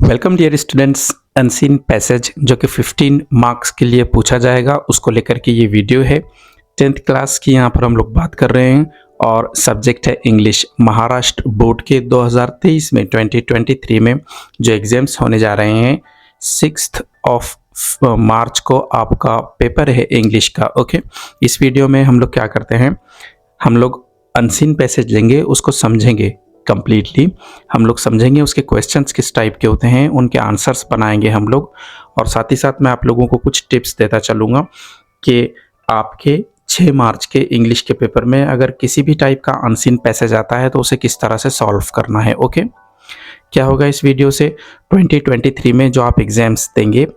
Welcome dear students. Unseen passage जो कि 15 marks के लिए पूछा जाएगा उसको लेकर के ये वीडियो है। 10th क्लास की यहाँ पर हम लोग बात कर रहे हैं और सब्जेक्ट है इंग्लिश। महाराष्ट्र बोर्ड के 2023 में 2023 में जो एग्जाम्स होने जा रहे हैं 6 मार्च को आपका पेपर है इंग्लिश का। ओके, इस वीडियो में हम लोग क्या करते हैं, हम लोग अनसीन पैसेज लेंगे, उसको समझेंगे कंप्लीटली। हम लोग समझेंगे उसके क्वेश्चंस किस टाइप के होते हैं, उनके आंसर्स बनाएंगे हम लोग, और साथ ही साथ मैं आप लोगों को कुछ टिप्स देता चलूँगा कि आपके 6 मार्च के इंग्लिश के पेपर में अगर किसी भी टाइप का अनसीन पैसेज आता है तो उसे किस तरह से सॉल्व करना है। ओके, क्या होगा इस वीडियो से, 2023 में जो आप एग्जाम्स देंगे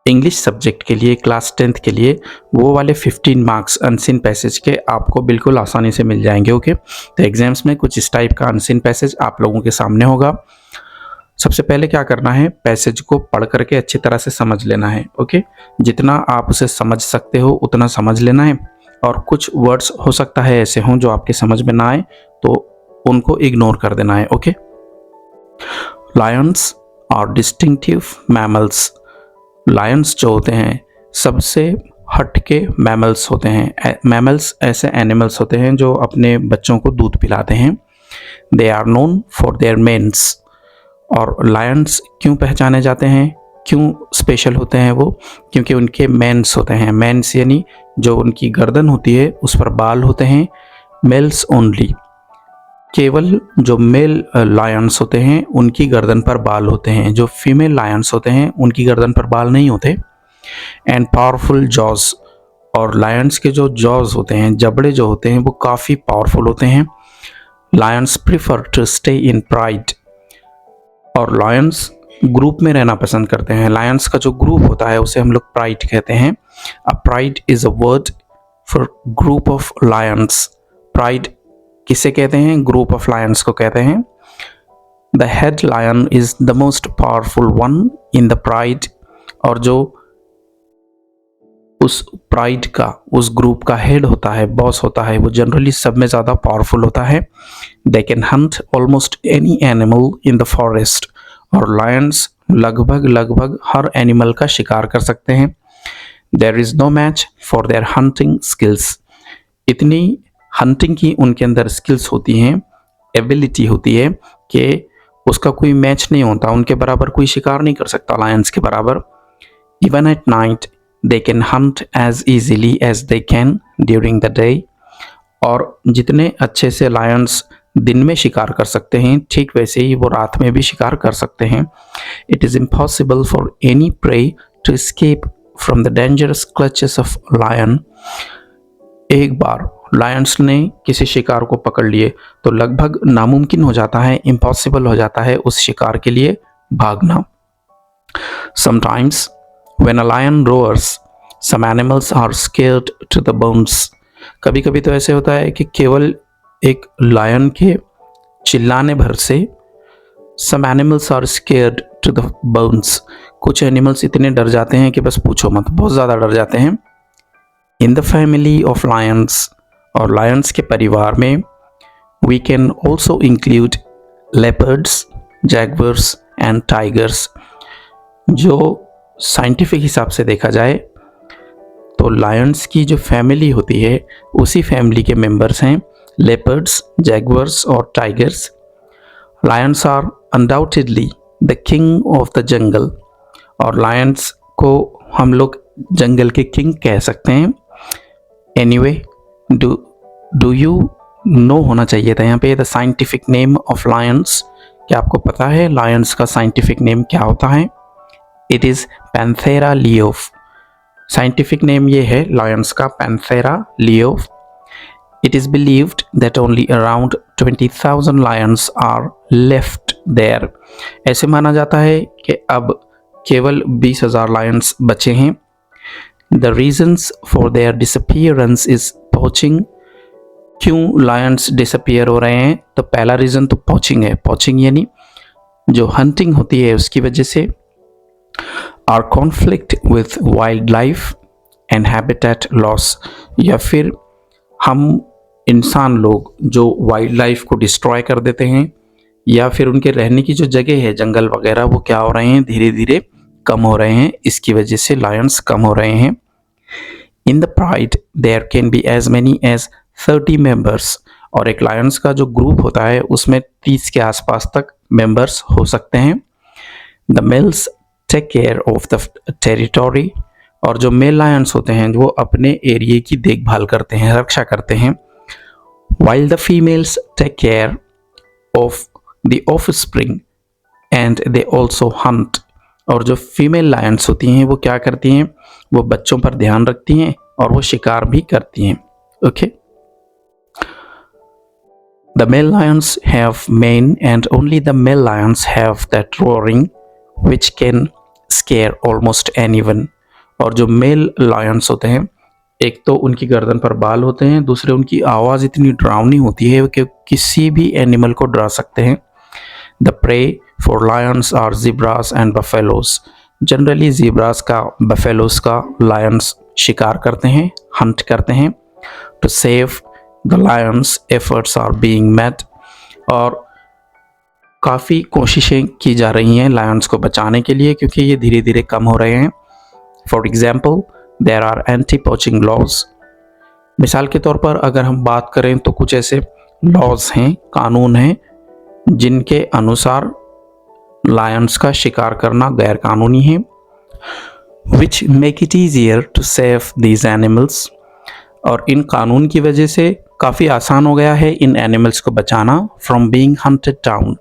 इंग्लिश सब्जेक्ट के लिए क्लास 10th के लिए, वो वाले 15 मार्क्स अनसीन पैसेज के आपको बिल्कुल आसानी से मिल जाएंगे। ओके, तो एग्जाम्स में कुछ इस टाइप का अनसीन पैसेज आप लोगों के सामने होगा। सबसे पहले क्या करना है, पैसेज को पढ़ करके अच्छी तरह से समझ लेना है। ओके, जितना आप उसे समझ सकते हो उतना समझ लेना है, और कुछ वर्ड्स हो सकता है ऐसे हों जो आपके समझ में ना आए तो उनको इग्नोर कर देना है। ओके, लायंस और डिस्टिंक्टिव मैमल्स। लायंस जो होते हैं सबसे हटके मैमल्स होते हैं। मैमल्स ऐसे एनिमल्स होते हैं जो अपने बच्चों को दूध पिलाते हैं। They are known for their manes. और लायंस क्यों पहचाने जाते हैं, क्यों स्पेशल होते हैं वो, क्योंकि उनके मेन्स होते हैं। मेन्स यानी जो उनकी गर्दन होती है उस पर बाल होते हैं। मेल्स ओनली, केवल जो मेल लायंस होते हैं उनकी गर्दन पर बाल होते हैं, जो फीमेल लायंस होते हैं उनकी गर्दन पर बाल नहीं होते। एंड पावरफुल जॉज, और लायंस के जो जॉज होते हैं, जबड़े जो होते हैं वो काफ़ी पावरफुल होते हैं। Lions prefer to stay in pride, और लायंस ग्रुप में रहना पसंद करते हैं। लायंस का जो ग्रुप होता है उसे हम लोग प्राइड कहते हैं। A pride is a word for group of lions. Pride किसे कहते हैं, ग्रुप ऑफ लायंस को कहते हैं। The head lion is the most powerful one in the pride, और जो उस प्राइड का, उस ग्रुप का हेड होता है, बॉस होता है, वो जनरली सब में ज़्यादा पावरफुल होता है। They can hunt almost any animal in the forest, और लायंस लगभग हर एनिमल का शिकार कर सकते हैं। There is no match for their hunting skills. इतनी हंटिंग की उनके अंदर स्किल्स होती हैं, एबिलिटी होती है कि उसका कोई मैच नहीं होता, उनके बराबर कोई शिकार नहीं कर सकता लायंस के बराबर। Even at night they can hunt as easily as they can during the day, और जितने अच्छे से लायंस दिन में शिकार कर सकते हैं ठीक वैसे ही वो रात में भी शिकार कर सकते हैं। It is impossible for any prey to escape from the dangerous clutches of lion. एक बार लायंस ने किसी शिकार को पकड़ लिए तो लगभग नामुमकिन हो जाता है, इम्पॉसिबल हो जाता है उस शिकार के लिए भागना। Sometimes when a lion roars some animals are scared to the bones. कभी कभी तो ऐसे होता है कि केवल एक लायन के चिल्लाने भर से some animals are scared to the bones, कुछ एनिमल्स इतने डर जाते हैं कि बस पूछो मत, बहुत ज़्यादा डर जाते हैं। In the family of lions, और लायंस के परिवार में, we can also include leopards, jaguars and tigers. जो साइंटिफिक हिसाब से देखा जाए तो लायंस की जो फैमिली होती है उसी फैमिली के मेंबर्स हैं लेपर्ड्स, जैगवर्स और tigers. Lions are undoubtedly the king of the jungle, और लायंस को हम लोग जंगल के किंग कह सकते हैं। एनीवे, डू यू नो होना चाहिए था यहाँ पे the scientific name of Lions. क्या आपको पता है लायंस का साइंटिफिक नेम क्या होता है? It is Panthera leo. Scientific name ये है लायंस का, Panthera leo. It is believed that only around 20,000 lions are left there. ऐसे माना जाता है कि अब केवल 20,000 लायंस बचे हैं। The reasons for their disappearance is poaching. क्यों लायंस डिसअपियर हो रहे हैं? तो पहला रीज़न तो पोचिंग है। पोचिंग यानी जो हंटिंग होती है उसकी वजह से। Are conflict with wild life and habitat loss, या फिर हम इंसान लोग जो वाइल्ड लाइफ को डिस्ट्रॉय कर देते हैं या फिर उनके रहने की जो जगह है, जंगल वगैरह, वो क्या हो रहे हैं, धीरे धीरे कम हो रहे हैं। इसकी वजह से लायंस कम हो रहे हैं। In the pride there can be as many as 30 members, और एक लायंस का जो ग्रुप होता है उसमें 30 के आसपास तक मेंबर्स हो सकते हैं। The males take care of the territory, और जो मेल लायंस होते हैं वो अपने एरिया की देखभाल करते हैं, रक्षा करते हैं। While the females take care of the offspring and they also hunt, और जो फीमेल लायंस होती हैं वो क्या करती हैं, वो बच्चों पर ध्यान रखती हैं और वो शिकार भी करती हैं। Okay, the male lions have mane and only the male lions have that roaring which can scare almost anyone, और जो मेल लायंस होते हैं, एक तो उनकी गर्दन पर बाल होते हैं, दूसरे उनकी आवाज़ इतनी डरावनी होती है कि किसी भी एनिमल को डरा सकते हैं। The prey for lions are zebras and buffaloes, generally zebras का, बफेलोज का लायंस शिकार करते हैं, हंट करते हैं। To save the lions efforts are being made, और काफ़ी कोशिशें की जा रही हैं लायंस को बचाने के लिए, क्योंकि ये धीरे धीरे कम हो रहे हैं। For example there are anti poaching laws, मिसाल के तौर पर अगर हम बात करें तो कुछ ऐसे लॉज हैं, कानून हैं, जिनके अनुसार लायंस का शिकार करना गैर कानूनी है। Which make it easier to save these animals, और इन कानून की वजह से काफ़ी आसान हो गया है इन एनिमल्स को बचाना। फ्रॉम बीइंग हंटेड डाउन,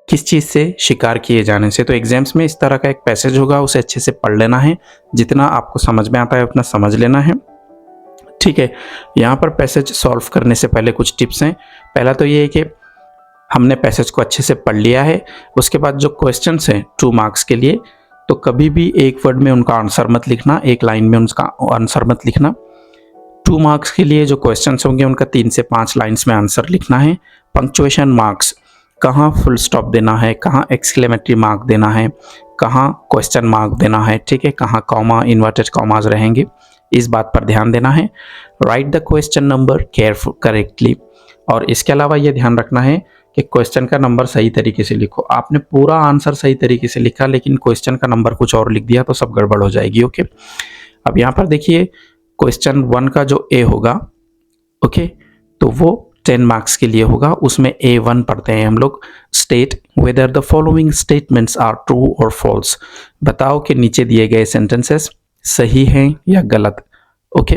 किस चीज़ से, शिकार किए जाने से। तो एग्जाम्स में इस तरह का एक पैसेज होगा, उसे अच्छे से पढ़ लेना है, जितना आपको समझ में आता है उतना समझ लेना है। ठीक है, यहाँ पर पैसेज सॉल्व करने से पहले कुछ टिप्स हैं। पहला तो ये है कि हमने पैसेज को अच्छे से पढ़ लिया है, उसके बाद जो क्वेश्चंस हैं 2 मार्क्स के लिए, तो कभी भी एक वर्ड में उनका आंसर मत लिखना, एक लाइन में उनका आंसर मत लिखना। 2 मार्क्स के लिए जो क्वेश्चंस होंगे उनका 3 से 5 लाइन्स में आंसर लिखना है। पंक्चुएशन मार्क्स, कहाँ फुल स्टॉप देना है, कहाँ एक्सक्लेमेटरी मार्क देना है, कहाँ क्वेश्चन मार्क देना है, ठीक है, कहाँ कॉमा, इन्वर्टेड कॉमाज रहेंगे, इस बात पर ध्यान देना है। Right the question number careful correctly, और इसके अलावा ये ध्यान रखना है कि क्वेश्चन का नंबर सही तरीके से लिखो। आपने पूरा आंसर सही तरीके से लिखा लेकिन क्वेश्चन का नंबर कुछ और लिख दिया तो सब गड़बड़ हो जाएगी। ओके, अब यहाँ पर देखिए क्वेश्चन 1 का जो ए होगा, ओके, तो वो 10 मार्क्स के लिए होगा। उसमें A1 पढ़ते हैं हम लोग। State whether the following statements are true और फॉल्स, बताओ कि नीचे दिए गए सेंटेंसेस सही हैं या गलत। ओके,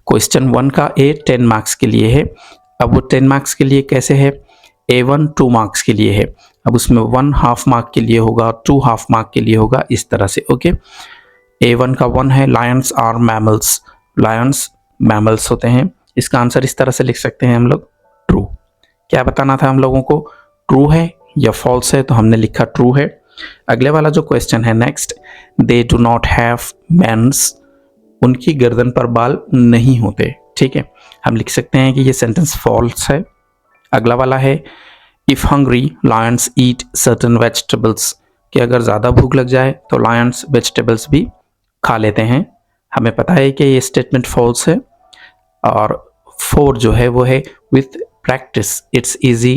क्वेश्चन 1 का ए 10 मार्क्स के लिए है। अब वो 10 मार्क्स के लिए कैसे है, A1 2 मार्क्स के लिए है, अब उसमें 1 हाफ मार्क के लिए होगा, 2 हाफ मार्क के लिए होगा, इस तरह से। ओके, A1 का 1 है, lions are mammals, lions mammals होते हैं। इसका आंसर इस तरह से लिख सकते हैं हम लोग, ट्रू। क्या बताना था हम लोगों को, ट्रू है या फॉल्स है, तो हमने लिखा ट्रू है। अगले वाला जो क्वेश्चन है next, they do not have manes, उनकी गर्दन पर बाल नहीं होते, ठीक है, हम लिख सकते हैं कि ये सेंटेंस फॉल्स है। अगला वाला है, if hungry Lions eat certain vegetables, कि अगर ज़्यादा भूख लग जाए तो लायंस वेजिटेबल्स भी खा लेते हैं, हमें पता है कि ये स्टेटमेंट फॉल्स है। और 4 जो है वो है, with practice it's easy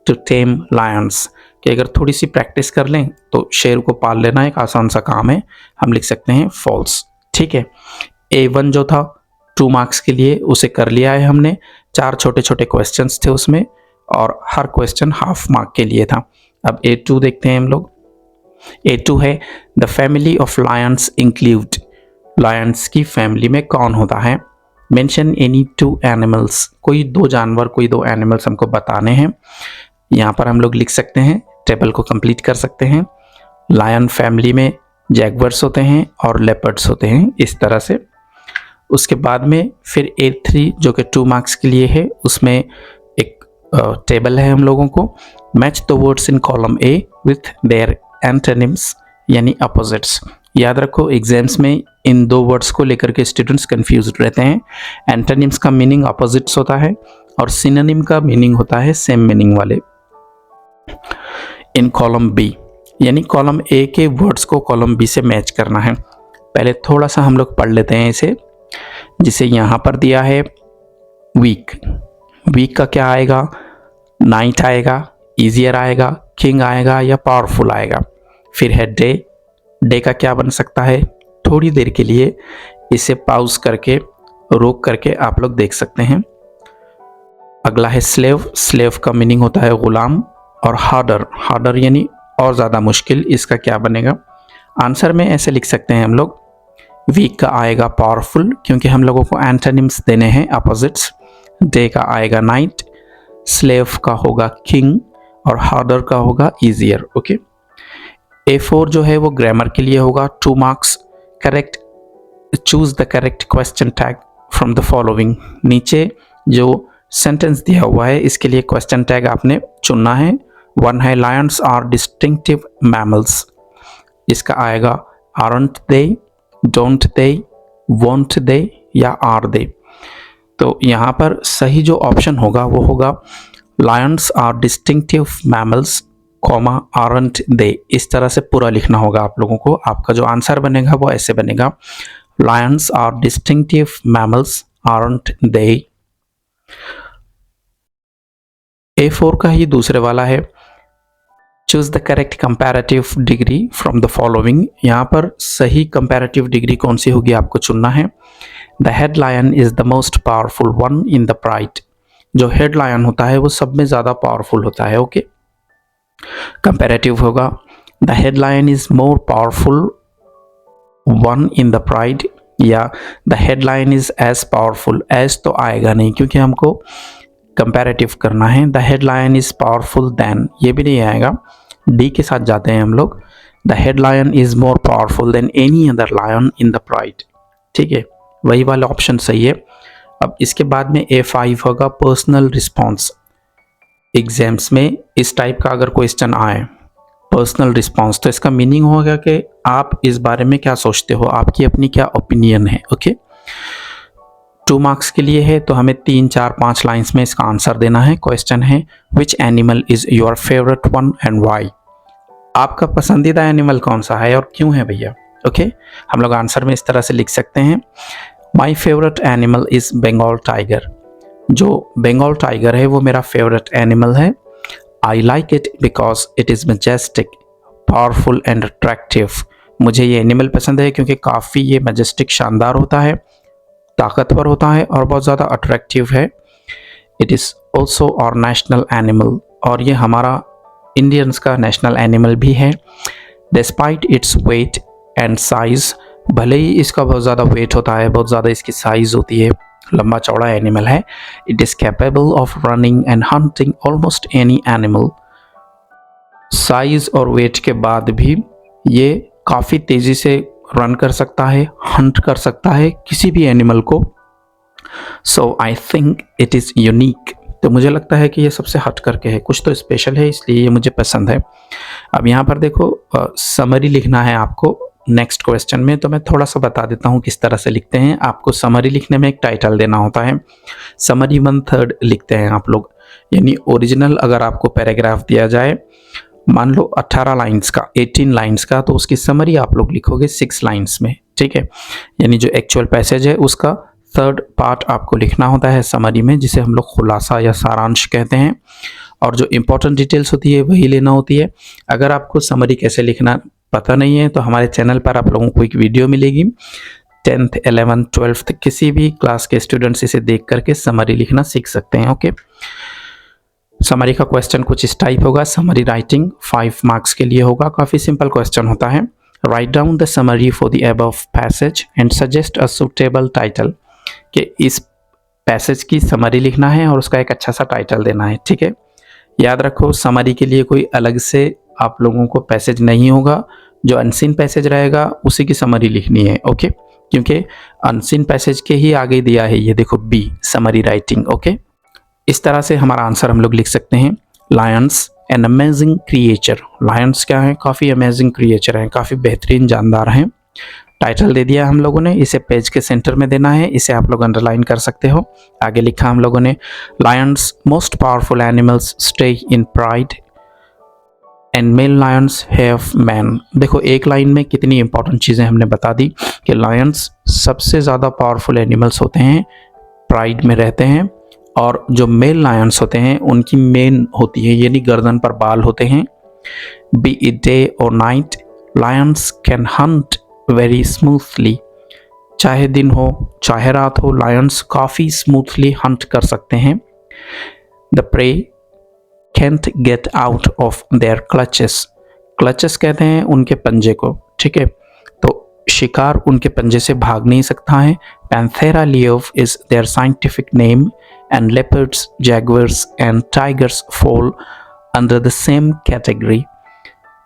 to tame lions, कि अगर थोड़ी सी प्रैक्टिस कर लें तो शेर को पाल लेना एक आसान सा काम है, हम लिख सकते हैं फॉल्स। ठीक है, A1 जो था 2 मार्क्स के लिए, उसे कर लिया है हमने। 4 छोटे छोटे क्वेश्चंस थे उसमें और हर क्वेश्चन हाफ मार्क के लिए था। अब A2 देखते हैं हम लोग। A2 है, the family of Lions include, Lions की फैमिली में कौन होता है। मेंशन एनी 2 एनिमल्स, कोई 2 जानवर, कोई 2 एनिमल्स हमको बताने हैं। यहाँ पर हम लोग लिख सकते हैं, टेबल को कंप्लीट कर सकते हैं। लायन फैमिली में जैगवर्स होते हैं और लेपर्ड्स होते हैं, इस तरह से। उसके बाद में फिर A3 जो कि 2 मार्क्स के लिए है, उसमें एक टेबल है हम लोगों को। Match the words in column A with their antonyms, यानी अपोजिट्स। याद रखो एग्जाम्स में इन 2 वर्ड्स को लेकर के स्टूडेंट्स कंफ्यूज रहते हैं। एंटोनिम्स का मीनिंग अपोजिट्स होता है और सिनोनिम का मीनिंग होता है सेम मीनिंग वाले। इन कॉलम B, यानी कॉलम A के वर्ड्स को कॉलम B से मैच करना है। पहले थोड़ा सा हम लोग पढ़ लेते हैं इसे, जिसे यहाँ पर दिया है वीक। वीक का क्या आएगा, नाइट आएगा, ईजियर आएगा, किंग आएगा या पावरफुल आएगा। फिर है डे, डे का क्या बन सकता है, थोड़ी देर के लिए इसे पॉज करके रोक करके आप लोग देख सकते हैं। अगला है स्लेव, स्लेव का मीनिंग होता है गुलाम। और हार्डर, हार्डर यानी और ज़्यादा मुश्किल, इसका क्या बनेगा, आंसर में ऐसे लिख सकते हैं हम लोग, वीक का आएगा पावरफुल, क्योंकि हम लोगों को एंटोनिम्स देने हैं अपोजिट्स। डे का आएगा नाइट, स्लेव का होगा किंग और हार्डर का होगा ईजियर। ओके, A4 जो है वो ग्रामर के लिए होगा, 2 marks. Correct, choose the correct question tag from the following. नीचे जो सेंटेंस दिया हुआ है इसके लिए क्वेश्चन टैग आपने चुनना है। 1 है लायंस आर डिस्टिंक्टिव मैमल्स, इसका आएगा aren't they, don't they, won't they या आर दे। तो यहाँ पर सही जो ऑप्शन होगा वो होगा lions are distinctive mammals, comma aren't they. इस तरह से पूरा लिखना होगा आप लोगों को। आपका जो आंसर बनेगा वो ऐसे बनेगा, lions are distinctive mammals, aren't they. A4 का ही दूसरे वाला है, choose the correct comparative degree from the following. यहाँ पर सही कंपैरेटिव डिग्री कौन सी होगी आपको चुनना है। The head lion is the most powerful one in the pride, जो हेड लायन होता है वो सब में ज़्यादा पावरफुल होता है। ओके, कंपैरेटिव होगा the head lion is more powerful one in the pride, या the head lion is as powerful. As तो आएगा नहीं क्योंकि हमको कंपैरेटिव करना है। The head lion is powerful then, ये भी नहीं आएगा, डी के साथ जाते हैं हम लोग। The head lion is more powerful than any other lion in the pride. ठीक है, वही वाला ऑप्शन सही है। अब इसके बाद में A5 होगा पर्सनल रिस्पॉन्स। एग्जाम्स में इस टाइप का अगर क्वेश्चन आए पर्सनल रिस्पॉन्स, तो इसका मीनिंग होगा कि आप इस बारे में क्या सोचते हो, आपकी अपनी क्या ओपिनियन है। ओके, 2 मार्क्स के लिए है तो हमें 3, 4, 5 लाइंस में इसका आंसर देना है। क्वेश्चन है which animal is your favourite one and why. आपका पसंदीदा एनिमल कौन सा है और क्यों है भैया। ओके, हम लोग आंसर में इस तरह से लिख सकते हैं, my favourite animal is Bengal tiger. जो बंगाल टाइगर है वो मेरा फेवरेट एनिमल है। I like it because it is majestic, powerful and attractive. मुझे ये एनिमल पसंद है क्योंकि काफ़ी ये मैजेस्टिक, शानदार होता है, ताकतवर होता है और बहुत ज़्यादा अट्रैक्टिव है। It is also our national animal, और ये हमारा इंडियंस का नेशनल एनिमल भी है। Despite its weight and size, भले ही इसका बहुत ज़्यादा वेट होता है, बहुत ज़्यादा इसकी साइज़ होती है, लंबा चौड़ा एनिमल है। It is capable of running and hunting almost any animal. Size और वेट के बाद भी ये काफ़ी तेज़ी से रन कर सकता है, हंट कर सकता है किसी भी एनिमल को। So I think it is unique, तो मुझे लगता है कि ये सबसे हट करके है, कुछ तो स्पेशल है, इसलिए ये मुझे पसंद है। अब यहाँ पर देखो समरी लिखना है आपको नेक्स्ट क्वेश्चन में, तो मैं थोड़ा सा बता देता हूँ किस तरह से लिखते हैं। आपको समरी लिखने में एक टाइटल देना होता है, समरी 1/3 लिखते हैं आप लोग। यानी ओरिजिनल अगर आपको पैराग्राफ दिया जाए, मान लो 18 लाइन्स का, 18 लाइन्स का, तो उसकी समरी आप लोग लिखोगे 6 लाइन्स में। ठीक है, यानी जो एक्चुअल पैसेज है उसका 3rd पार्ट आपको लिखना होता है समरी में, जिसे हम लोग खुलासा या सारांश कहते हैं। और जो इम्पोर्टेंट डिटेल्स होती है वही लेना होती है। अगर आपको समरी कैसे लिखना पता नहीं है तो हमारे चैनल पर आप लोगों को एक वीडियो मिलेगी, 10th 11th 12th किसी भी क्लास के स्टूडेंट्स इसे देख करके समरी लिखना सीख सकते हैं। ओके, समरी का क्वेश्चन कुछ इस टाइप होगा। समरी राइटिंग 5 मार्क्स के लिए होगा, काफ़ी सिंपल क्वेश्चन होता है। Write down the summary for the above passage and suggest a suitable title, कि इस पैसेज की समरी लिखना है और उसका एक अच्छा सा टाइटल देना है। ठीक है, याद रखो समरी के लिए कोई अलग से आप लोगों को पैसेज नहीं होगा, जो अनसीन पैसेज रहेगा उसी की समरी लिखनी है। ओके, क्योंकि अनसीन पैसेज के ही आगे दिया है, ये देखो बी, समरी राइटिंग। ओके, इस तरह से हमारा आंसर हम लोग लिख सकते हैं, Lions an amazing creature. Lions क्या है, काफ़ी अमेजिंग क्रिएचर हैं, काफ़ी बेहतरीन जानदार हैं। टाइटल दे दिया हम लोगों ने, इसे पेज के सेंटर में देना है, इसे आप लोग अंडरलाइन कर सकते हो। आगे लिखा हम लोगों ने, lions most powerful animals stay in pride and male lions have mane. देखो एक लाइन में कितनी इंपॉर्टेंट चीज़ें हमने बता दी कि लायंस सबसे ज़्यादा पावरफुल एनिमल्स होते हैं, प्राइड में रहते हैं, और जो मेल लायंस होते हैं उनकी मेन होती है यानी गर्दन पर बाल होते हैं। बी इट डे और night, Lions can Hunt very smoothly. चाहे दिन हो चाहे रात हो, लायंस काफ़ी स्मूथली हंट कर सकते हैं। The prey can't get out of their clutches. Clutches कहते हैं उनके पंजे को, ठीक है। तो शिकार उनके पंजे से भाग नहीं सकता है। Panthera leo is their scientific name and leopards, jaguars and tigers fall under the same category.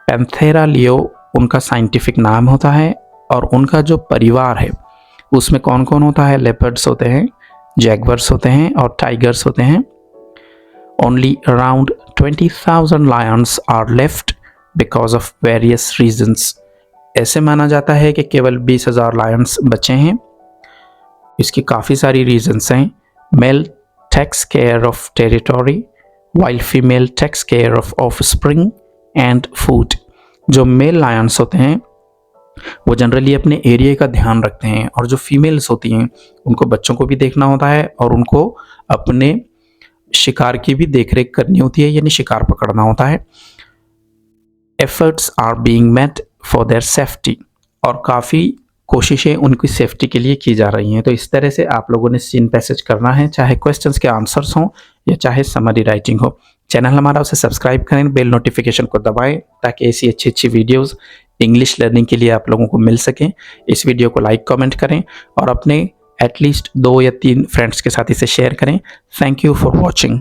Panthera leo उनका साइंटिफिक नाम होता है और उनका जो परिवार है उसमें कौन कौन होता है? लेपर्ड्स होते हैं, जैगवर्स होते हैं और टाइगर्स होते हैं। Only around 20,000 lions are left because of various reasons. ऐसे माना जाता है कि केवल 20,000 लायंस बचे हैं। इसकी काफ़ी सारी रीजंस हैं। Male takes care of territory while female takes care of offspring and food. जो मेल लायंस होते हैं वो जनरली अपने एरिया का ध्यान रखते हैं और जो फीमेल्स होती हैं उनको बच्चों को भी देखना होता है और उनको अपने शिकार की भी देखरेख करनी होती है यानी शिकार पकड़ना होता है। Efforts are being made for their safety, और काफ़ी कोशिशें उनकी सेफ्टी के लिए की जा रही हैं। तो इस तरह से आप लोगों ने सीन पैसेज करना है, चाहे क्वेश्चंस के आंसर्स हों या चाहे समरी राइटिंग हो। चैनल हमारा उसे सब्सक्राइब करें, बेल नोटिफिकेशन को दबाएं ताकि ऐसी अच्छी अच्छी वीडियोस इंग्लिश लर्निंग के लिए आप लोगों को मिल सकें। इस वीडियो को लाइक कमेंट करें और अपने एटलीस्ट 2 या 3 फ्रेंड्स के साथ इसे शेयर करें। Thank you for watching.